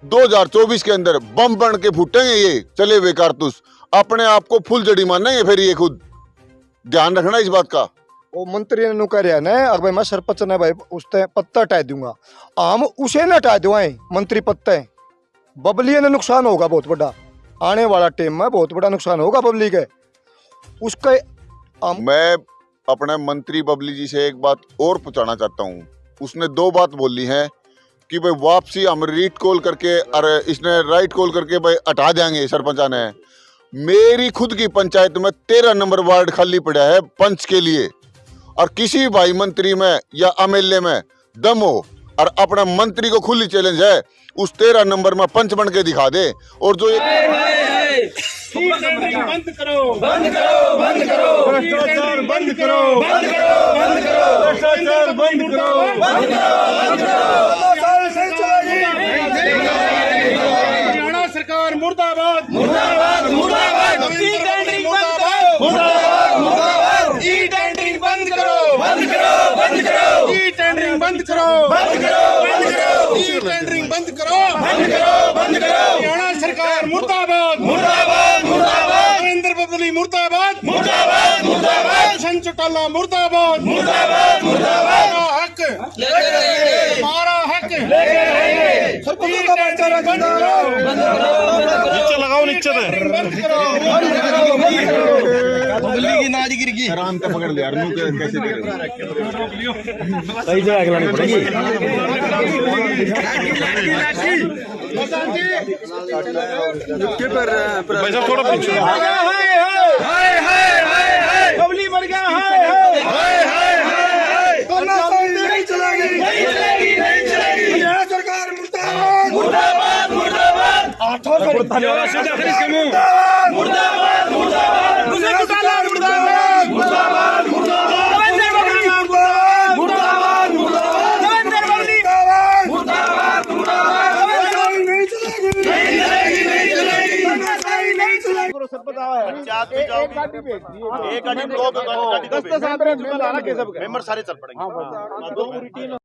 2024 के अंदर बम बन के फूटेंगे ये चले हुए कारतूस। अपने आप को फुल जड़ी मानेंगे फिर ये खुद। ध्यान रखना इस बात का। वो मंत्री ने कह रहा है अगर मैं सरपंच ने भाई उससे पत्ता हटा दूंगा, हम उसे न हटा दुआएं मंत्री पत्ते। बबली ने नुकसान होगा बहुत बड़ा, आने वाला टाइम में बहुत बड़ा नुकसान होगा बबली के उसके। मैं अपने मंत्री बबली जी से एक बात और पूछना चाहता हूँ। उसने दो बात बोली है कि भाई वापसी हम रीट कॉल करके और इसने राइट कॉल करके भाई हटा देंगे सरपंचा ने। मेरी खुद की पंचायत में 13 नंबर वार्ड खाली पड़ा है पंच के लिए, और किसी भाई मंत्री में या एमएलए में दम हो और अपने मंत्री को खुली चैलेंज है उस 13 नंबर में पंच बन के दिखा दे। और जो बंद करो, बंद करो, बंद करो, भ्रष्टाचार बंद करो, बंद करो, बंद करो, भ्रष्टाचार बंद करो, बंद करो। हरियाणा सरकार मुर्दाबाद, मुर्दाबाद, मुर्दाबाद, ई टेंडरिंग मुर्दाबाद, मुर्दाबाद, ई टेंडरिंग बंद करो, बंद करो, बंद करो, ई टेंडरिंग बंद करो, बंद करो, बंद करो, ई टेंडरिंग बंद करो, बंद करो, बंद करो। हरियाणा सरकार मुर्दाबाद, मुर्दाबाद, मुर्दाबाद, नरेंद्र बबली मुर्दाबाद, मुर्दाबाद, मुर्दाबाद, संत चौटाला मुर्दाबाद, मुर्दाबाद, मुर्दाबाद। हक लेके रहेंगे, हमारा हक लेके रहेंगे। सरपंच का भाईचारा जिंदाबाद, नीचे लगाओ, नीचे बंद करो, बंद करो, बंद करो। बबली की नाज गिर गई, आराम से पकड़ ले यार, मुंह कैसे दे रहे सही जगह खिलानी पड़ेगी। पैसा थोड़ा पीछे, बबली मर गया, नहीं चलेगी, नहीं चलेगी, नहीं चलेगी। सरकार मुर्दाबाद, मुर्दाबाद, मुर्दाबाद, मुर्दाबाद, मुर्दाबाद, मुर्दाबाद, मुर्दाबाद, मुर्दाबाद, मुर्दाबाद, मुर्दाबाद, एक गाड़ी दो मेंबर सारे चल पड़ेंगे।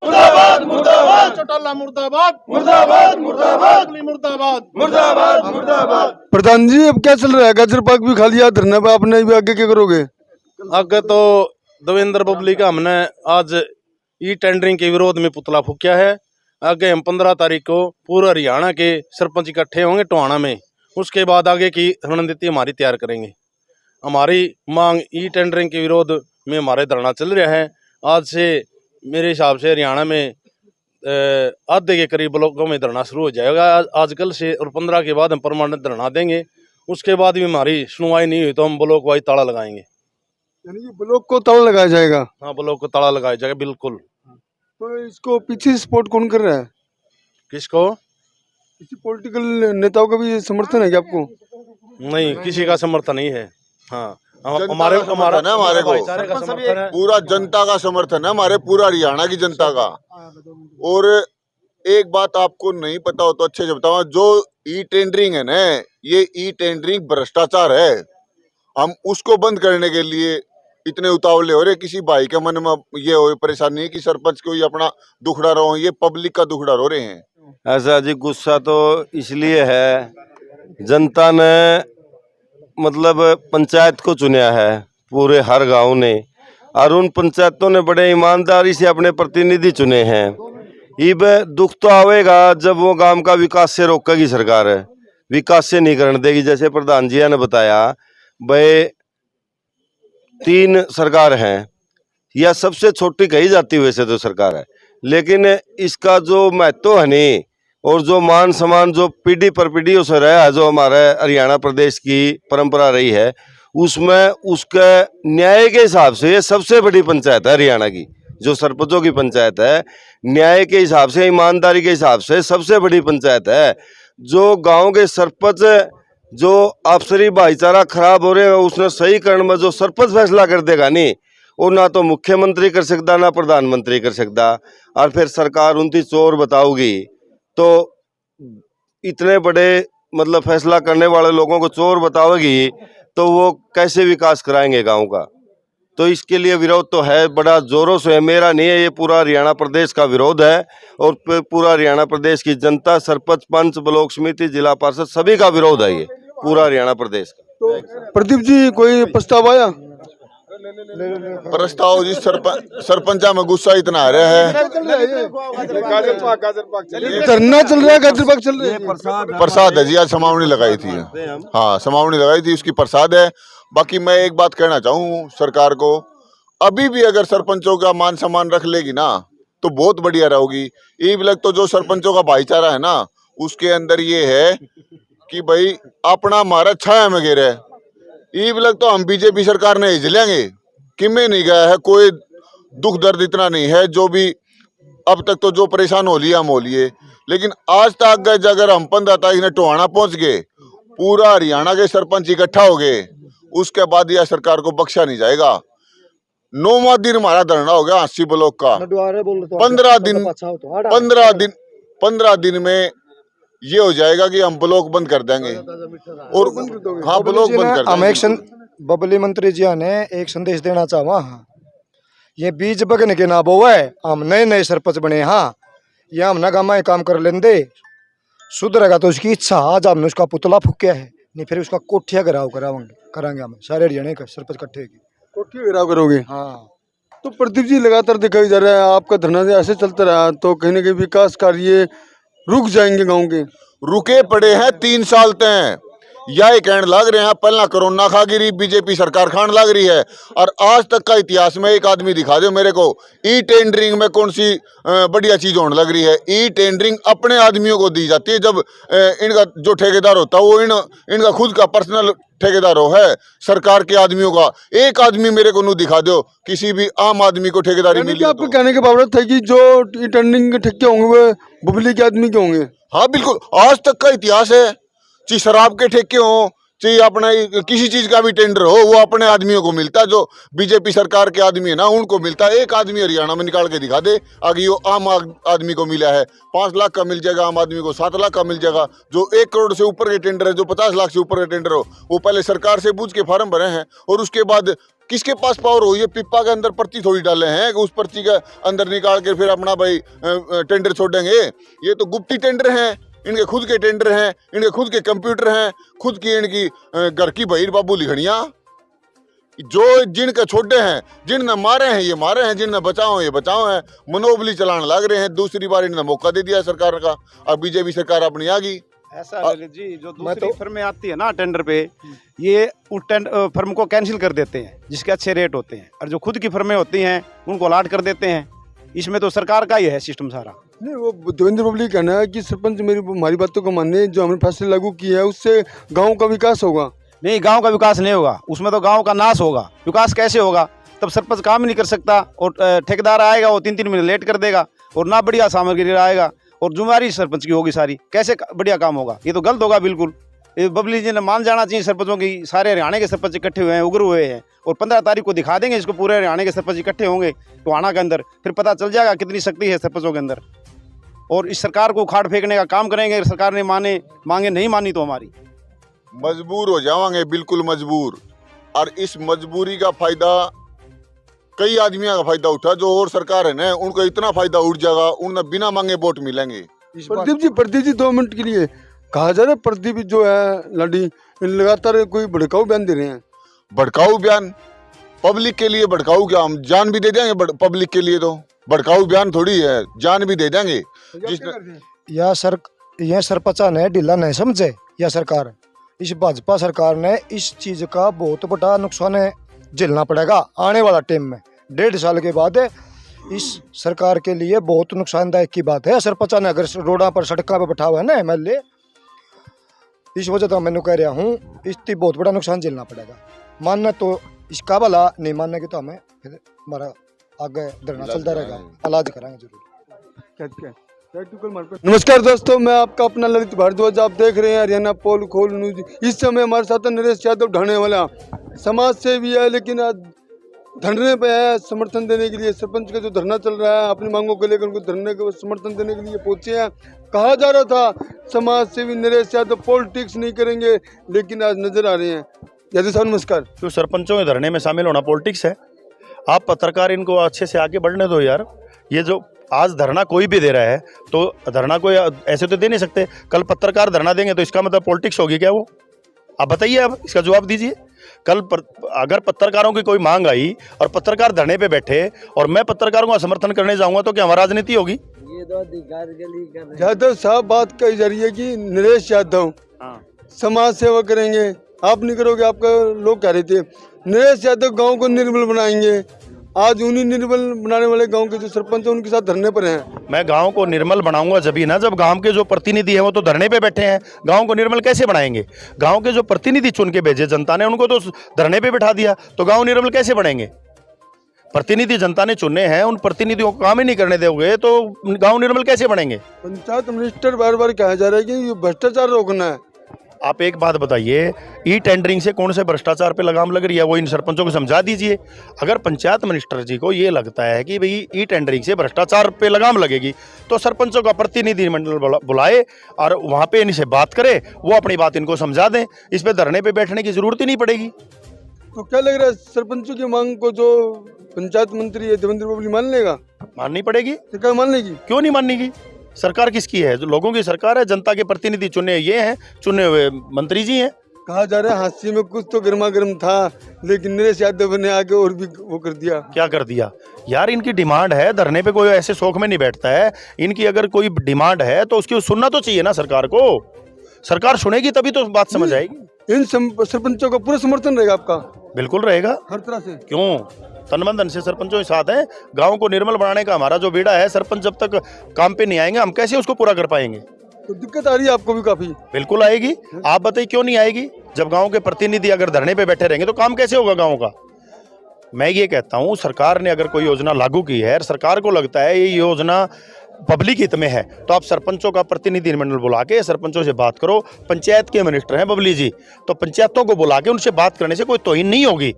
मुर्दाबाद, मुर्दाबाद, चौटाला मुर्दाबाद, मुर्दाबाद, मुर्दाबाद, मुर्दाबाद, मुर्दाबाद, मुर्दाबाद। प्रधान जी अब क्या चल रहा है? गाजर पाक भी खा लिया धरने पे आपने, भी आगे क्या करोगे? आगे तो देवेंद्र बबली का हमने आज ई टेंडरिंग के विरोध में पुतला फूकिया है। आगे हम 15 तारीख को पूरा हरियाणा के सरपंच इकट्ठे होंगे टोहाना में। उसके बाद आगे की रणनीति हमारी तैयार करेंगे। हमारी मांग ई टेंडरिंग के विरोध में हमारे धरना चल रहा है। आज से मेरे हिसाब से हरियाणा में आधे के करीब ब्लॉकों में धरना शुरू हो जाएगा आज कल से, और 15 के बाद हम परमानेंट धरना देंगे। उसके बाद भी हमारी सुनवाई नहीं हुई तो हम ब्लॉक वाइज ताला लगाएंगे। यानी कि ब्लॉक को ताला लगाया जाएगा? हाँ, ब्लॉक को ताला लगाया जाएगा, बिल्कुल। तो इसको पीछे सपोर्ट कौन कर रहा है? किसको? किसी पॉलिटिकल नेताओं का भी समर्थन है क्या आपको? नहीं, किसी का समर्थन नहीं है। हाँ, हमारे हमारे को भाईचारे का समर्थन है, पूरा जनता का समर्थन है, हमारे पूरा हरियाणा की जनता का। और एक बात आपको नहीं पता हो तो अच्छे से बताऊं, जो ई टेंडरिंग है ना, ये ई टेंडरिंग भ्रष्टाचार है। हम उसको बंद करने के लिए इतने उतावले हो रहे। किसी भाई के मन में ये हो परेशानी है कि सरपंच को ये अपना दुखड़ा रो, ये पब्लिक का दुखड़ा रो रहे हैं। ऐसा जी गुस्सा तो इसलिए है, जनता ने मतलब पंचायत को चुना है पूरे हर गांव ने, और उन पंचायतों ने बड़े ईमानदारी से अपने प्रतिनिधि चुने हैं। इब दुख तो आवेगा जब वो गांव का विकास से रोकेगी सरकार, विकास से नहीं करने देगी। जैसे प्रधान जी ने बताया भाई 3 सरकार हैं, यह सबसे छोटी कही जाती वैसे तो सरकार है, लेकिन इसका जो महत्व है नहीं, और जो मान सम्मान जो पीढ़ी पर पीढ़ी से रहा है, जो हमारे हरियाणा प्रदेश की परंपरा रही है, उसमें उसके न्याय के हिसाब से ये सबसे बड़ी पंचायत है हरियाणा की। जो सरपंचों की पंचायत है, न्याय के हिसाब से, ईमानदारी के हिसाब से सबसे बड़ी पंचायत है। जो गांव के सरपंच जो अफसरी भाईचारा खराब हो रहे हैं, उसने सही करने में जो सरपंच फैसला कर देगा नहीं, वो ना तो मुख्यमंत्री कर सकता ना प्रधानमंत्री कर सकता। और फिर सरकार 29 चोर बताओगी तो इतने बड़े मतलब फैसला करने वाले लोगों को चोर बताओगी तो वो कैसे विकास कराएंगे गांव का? तो इसके लिए विरोध तो है, बड़ा जोरों से है। मेरा नहीं है, ये पूरा हरियाणा प्रदेश का विरोध है और पूरा हरियाणा प्रदेश की जनता, सरपंच, पंच, ब्लॉक समिति, जिला पार्षद सभी का विरोध है ये पूरा हरियाणा प्रदेश का। तो प्रदीप जी कोई प्रस्ताव आया? प्रस्ताव जी सरपंचा में गुस्सा इतना आ रहा है, धरना चल रहा है, गाजर पाक चल रहा है। प्रसाद है जी, आज समावनी लगाई थी। हाँ, समावनी लगाई थी, उसकी प्रसाद है। बाकी मैं एक बात कहना चाहूँ सरकार को, अभी भी अगर सरपंचों का मान सम्मान रख लेगी ना तो बहुत बढ़िया रहोगी। ये भी लग तो जो सरपंचों का भाईचारा है ना, उसके अंदर ये है कि भाई अपना हमारा छाया में गिर है। ये भी लग तो हम बीजेपी सरकार ने हिज लेंगे, किमें नहीं गया है, कोई दुख दर्द इतना नहीं है। जो भी अब तक तो जो परेशान हो लिया हम हो लिए, लेकिन आज तक गए अगर हम 15 तारीख ने टोहाना पहुंच गए, पूरा हरियाणा के सरपंच इकट्ठा हो गए, उसके बाद यह सरकार को बख्शा नहीं जाएगा। 9वां दिन हमारा धरना हो गया 80 ब्लॉक का। 15 दिन में ये हो जाएगा कि हम ब्लॉक बंद कर देंगे। और हाँ, ब्लॉक बंद कर हम देंगे। बबली मंत्री जी ने एक संदेश देना चाहवा। हाँ, ये बीज बगने के ना बोवा है, हम नए नए सरपंच बने। हाँ, ये हम ना गामा काम कर लेंदे, सुधरेगा तो उसकी इच्छा। आज हमने उसका पुतला फूकिया है, नहीं फिर उसका कोठिया गिराव कराएंगे हम सारे हरियाणा का सरपंच इकट्ठे की कोठी गिराव करोगे? हाँ। तो प्रदीप जी लगातार दिखाई जा रहा है आपका धरना ऐसे चलता रहा तो कहीं ना कहीं विकास कार्य रुक जाएंगे गाँव के। रुके पड़े हैं 3 साल तक, यह कहने लग रहे हैं पहला कोरोना खा गिरी, बीजेपी सरकार खान लग रही है। और आज तक का इतिहास में एक आदमी दिखा दो मेरे को, ई टेंडरिंग में कौन सी बढ़िया चीज होने लग रही है। ई टेंडरिंग अपने आदमियों को दी जाती है, जब इनका जो ठेकेदार होता है वो इनका खुद का पर्सनल ठेकेदार हो है, सरकार के आदमियों का। एक आदमी मेरे को नहीं दिखा दो किसी भी आम आदमी को ठेकेदारी मिली। आपको कहने के बावजूद है कि जो टेंडरिंग के ठेके होंगे वो बुबली के आदमी के होंगे? हाँ बिल्कुल, आज तक का इतिहास है, चाहे शराब के ठेके हो, चाहे अपना किसी चीज का भी टेंडर हो, वो अपने आदमियों को मिलता है। जो बीजेपी सरकार के आदमी है ना, उनको मिलता है। एक आदमी हरियाणा में निकाल के दिखा दे आगे वो आम आदमी को मिला है। 5 लाख का मिल जाएगा आम आदमी को, 7 लाख का मिल जाएगा। जो 1 करोड़ से ऊपर के टेंडर है, जो 50 लाख से ऊपर के टेंडर हो, वो पहले सरकार से पूछ के फार्म भरे हैं और उसके बाद किसके पास पावर हो, ये पिप्पा के अंदर पर्ची थोड़ी डाले हैं कि उस पर्ची के अंदर निकाल के फिर अपना भाई टेंडर छोड़ेंगे। ये तो गुप्ती टेंडर हैं, इनके खुद के टेंडर हैं, इनके खुद के कंप्यूटर हैं, खुद की इनकी घर की बहिर बाबू लिखड़ियाँ। जो जिनके छोटे हैं, जिनने मारे हैं ये मारे हैं, जिनने बचाओ ये बचाओ हैं, मनोबली चलाने लग रहे हैं। दूसरी बार इन्होंने मौका दे दिया सरकार का, अब बीजेपी सरकार अपनी आ गई। ऐसा है ललित जी, जो दूसरी फर्में आती है ना टेंडर पे, ये उस फर्म को कैंसिल कर देते हैं जिसके अच्छे रेट होते हैं, और जो खुद की फर्में होती हैं उनको अलाट कर देते हैं। इसमें तो सरकार का ही है सिस्टम सारा। नहीं, वो देवेंद्र बबली कहना है कि सरपंच हमारी बातों को माने, जो हमने फैसले लागू किए हैं उससे गांव का विकास होगा। नहीं, गांव का विकास नहीं होगा, उसमें तो गांव का नाश होगा। विकास कैसे होगा? तब सरपंच काम ही नहीं कर सकता और ठेकेदार आएगा वो 3-3 महीने लेट कर देगा और ना बढ़िया सामग्री आएगा और जिम्मेदारी सरपंच की होगी सारी। कैसे बढ़िया काम होगा? ये तो गलत होगा बिल्कुल। ये बबली जी ने मान जाना चाहिए सरपंचों की। सारे हरियाणा के सरपंच इकट्ठे हुए हैं, उग्र हुए हैं और 15 तारीख को दिखा देंगे इसको। पूरे हरियाणा के सरपंच इकट्ठे होंगे टोहाना के अंदर, फिर पता चल जाएगा कितनी शक्ति है सरपंचों के अंदर। और इस सरकार को उखाड़ फेंकने का काम करेंगे। सरकार ने मांगे नहीं मानी तो हमारी मजबूर हो जाएंगे, बिल्कुल मजबूर। और इस मजबूरी का फायदा कई आदमियों का फायदा उठा, जो और सरकार है ना उनको इतना फायदा उठ जाएगा, उन्हें बिना मांगे वोट मिलेंगे। प्रदीप जी 2 मिनट के लिए कहा जा रहा है, प्रदीप जो है लाडी लगातार कोई भड़काऊ बयान दे रहे हैं। भड़काऊ बयान पब्लिक के लिए भड़काऊ क्या? हम जान भी दे देंगे पब्लिक के लिए, तो भड़काऊ बयान थोड़ी है, जान भी दे देंगे। यह सरपंचा ने ढीला नहीं समझे, या सरकार, इस भाजपा सरकार ने इस चीज का बहुत बड़ा नुकसान झेलना पड़ेगा आने वाला टाइम में। 1.5 साल के बाद इस सरकार के लिए बहुत नुकसानदायक की बात है। सरपंचा ने अगर रोडा पर सड़कों पर बैठा हुआ है ना MLA, इस वजह तो मैं कह रहा हूँ इससे बहुत बड़ा नुकसान झेलना पड़ेगा। मानना तो इसका भला, नहीं मानने की तो हमें फिर हमारा आगे धरना चलता रहेगा, इलाज कराएंगे जरूर। नमस्कार दोस्तों, मैं आपका अपना ललित भारद्वाज, आप देख रहे हैं हरियाणा पोल खोल न्यूज। इस समय हमारे साथ नरेश यादव ढाणे वाला, समाज सेवी है लेकिन आज धरने पे है समर्थन देने के लिए। सरपंच का जो धरना चल रहा है अपनी मांगों को लेकर उनको धरने को समर्थन देने के लिए पहुंचे हैं। कहा जा रहा था समाज सेवी नरेश यादव पॉलिटिक्स नहीं करेंगे, लेकिन आज नजर आ रहे हैं। यादव साहब नमस्कार। तो सरपंचों के धरने में शामिल होना पॉलिटिक्स है? आप पत्रकार इनको अच्छे से आगे बढ़ने दो यार। ये जो आज धरना कोई भी दे रहा है तो धरना कोई ऐसे तो दे नहीं सकते, कल पत्रकार धरना देंगे तो इसका मतलब पॉलिटिक्स होगी क्या वो? आप बताइए, अब इसका जवाब दीजिए। अगर पत्रकारों की कोई मांग आई और पत्रकार धरने पे बैठे और मैं पत्रकारों का समर्थन करने जाऊंगा तो क्या हमारी राजनीति होगी? यादव साहब बात कही जा रही है कि नरेश यादव समाज सेवा करेंगे, आप नहीं करोगे। आपका लोग कह रहे थे नरेश यादव गांव को निर्मल बनाएंगे। आज उन्हीं निर्मल बनाने वाले गांव के जो सरपंच हैं उनके साथ धरने पर हैं। मैं गांव को निर्मल बनाऊंगा जभी ना जब गांव के जो प्रतिनिधि हैं वो तो धरने पे बैठे हैं। गांव को निर्मल कैसे बनाएंगे? गांव के जो प्रतिनिधि चुन के भेजे जनता ने उनको तो धरने पे बैठा दिया, तो गांव निर्मल कैसे बनेंगे? प्रतिनिधि जनता ने चुने हैं, उन प्रतिनिधियों को काम ही नहीं करने दोगे तो गांव निर्मल कैसे बनेंगे? पंचायत मिनिस्टर बार बार कहा जा रहा है कि ये भ्रष्टाचार रोकना है। आप एक बात बताइए, ई टेंडरिंग से कौन से भ्रष्टाचार पे लगाम लग रही है वो इन सरपंचों को समझा दीजिए। अगर पंचायत मिनिस्टर जी को ये लगता है कि भाई ई टेंडरिंग से भ्रष्टाचार पे लगाम लगेगी तो सरपंचों का प्रतिनिधिमंडल बुलाए और वहाँ पे इनसे बात करे, वो अपनी बात इनको समझा दें। इस पे धरने पे बैठने की जरूरत ही नहीं पड़ेगी। तो क्या लग रहा है सरपंचों की मांग को जो पंचायत मंत्री है देवेंद्र बबली मान लेगा? माननी पड़ेगी। सरकार मान लेगी? क्यों नहीं मानेगी? सरकार किसकी है? जो लोगों की सरकार है, जनता के प्रतिनिधि चुने ये हैं, चुने हुए मंत्री जी हैं। कहा जा रहा है हांसी में कुछ तो गर्मा गर्म था, लेकिन नरेश यादव ने आगे और भी वो कर दिया। क्या कर दिया यार? इनकी डिमांड है, धरने पे कोई ऐसे शौक में नहीं बैठता है। इनकी अगर कोई डिमांड है तो उसकी सुनना तो चाहिए ना सरकार को। सरकार सुनेगी तभी तो बात समझ आएगी। इन सरपंचों का पूरा समर्थन रहेगा आपका? बिल्कुल रहेगा, हर तरह से। क्यों? तन मन धन से सरपंचों के साथ हैं। गांव को निर्मल बनाने का हमारा जो बेड़ा है, सरपंच जब तक काम पे नहीं आएंगे हम कैसे उसको पूरा कर पाएंगे? तो दिक्कत आ रही है आपको भी काफी? बिल्कुल आएगी। आप बताइए क्यों नहीं आएगी? जब गांव के प्रतिनिधि अगर धरने पे बैठे रहेंगे तो काम कैसे होगा गांव का? मैं ये कहता हूँ, सरकार ने अगर कोई योजना लागू की है, सरकार को लगता है ये योजना पब्लिक हित में है, तो आप सरपंचों का प्रतिनिधिमंडल बुला के सरपंचों से बात करो। पंचायत के मिनिस्टर हैं बबली जी, तो पंचायतों को बुला के उनसे बात करने से कोई तोहिन नहीं होगी,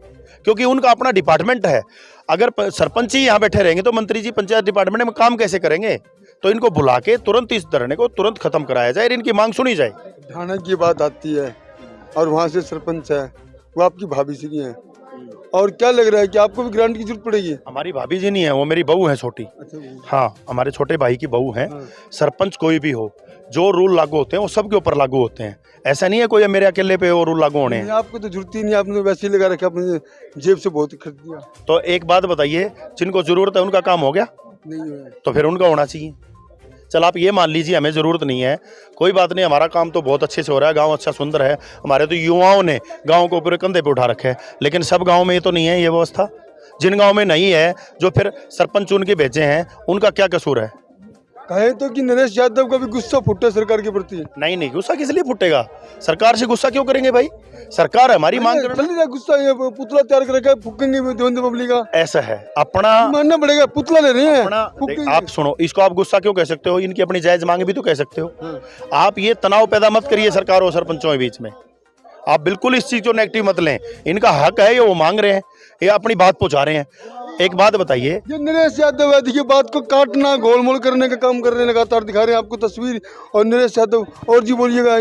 क्योंकि उनका अपना डिपार्टमेंट है। अगर सरपंच ही यहाँ बैठे रहेंगे तो मंत्री जी पंचायत डिपार्टमेंट में काम कैसे करेंगे? तो इनको बुला के तुरंत इस धरने को तुरंत खत्म कराया जाए और इनकी मांग सुनी जाए। ढाना की बात आती है और वहाँ से सरपंच है वो आपकी भाभी सी है, और क्या लग रहा है कि आपको भी ग्रांट की जरूरत पड़ेगी? हमारी भाभी जी नहीं है, वो मेरी बहू है छोटी। अच्छा, हाँ, हमारे छोटे भाई की बहू है। हाँ। सरपंच कोई भी हो, जो रूल लागू होते हैं वो सबके ऊपर लागू होते हैं। ऐसा नहीं है कोई मेरे अकेले पे वो रूल लागू होने हैं। आपको तो जरूरत ही नहीं, आपने वैसे ही लगा रखा, अपनी जेब से बहुत खर्च दिया। तो एक बात बताइए, जिनको जरूरत है उनका काम हो गया? नहीं है तो फिर उनका होना चाहिए। चल आप ये मान लीजिए हमें ज़रूरत नहीं है, कोई बात नहीं, हमारा काम तो बहुत अच्छे से हो रहा है, गांव अच्छा सुंदर है, हमारे तो युवाओं ने गांव को पूरे कंधे पे उठा रखे है। लेकिन सब गांव में ये तो नहीं है ये व्यवस्था। जिन गांव में नहीं है, जो फिर सरपंच चुन के भेजे हैं, उनका क्या कसूर है? कहे तो कि नरेश यादव का भी गुस्सा फूटा सरकार के प्रति। नहीं नहीं, गुस्सा किस लिए फूटेगा? सरकार से गुस्सा क्यों करेंगे भाई? सरकार हमारी मांग कर चल रहा गुस्सा, ये पुतला तैयार कर रखा है, फूकेंगे देवेंद्र बबली का। ऐसा है, अपना मानना पड़ेगा, पुतला ले रहे हैं। अपना आप सुनो, इसको आप गुस्सा क्यों कह सकते हो? इनकी अपनी जायज मांग भी तो कह सकते हो। आप ये तनाव पैदा मत करिए सरकार और सरपंचों के बीच में। आप बिल्कुल इस चीज को नेगेटिव मत लें, इनका हक है, ये वो मांग रहे हैं, ये अपनी बात पहुंचा रहे हैं। एक बात बताइए, ये नरेश यादव है, देखिए बात को काटना गोलमोल करने का काम कर रहे हैं, लगातार दिखा रहे हैं आपको तस्वीर। और नरेश यादव और जी बोलिएगा।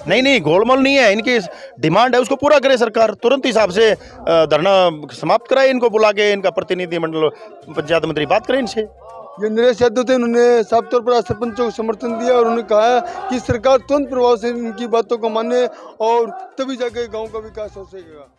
नहीं नहीं, गोलमाल नहीं है, इनकी डिमांड है उसको पूरा करे सरकार, तुरंत हिसाब से धरना समाप्त कराए, इनको बुला के इनका प्रतिनिधिमंडल पंचायत मंत्री बात करें इनसे। ये नरेश यादव थे, उन्होंने साफ तौर पर सरपंचों को समर्थन दिया और उन्होंने कहा कि सरकार तुरंत प्रभाव से इनकी बातों को माने और तभी जाके गाँव का विकास हो सकेगा।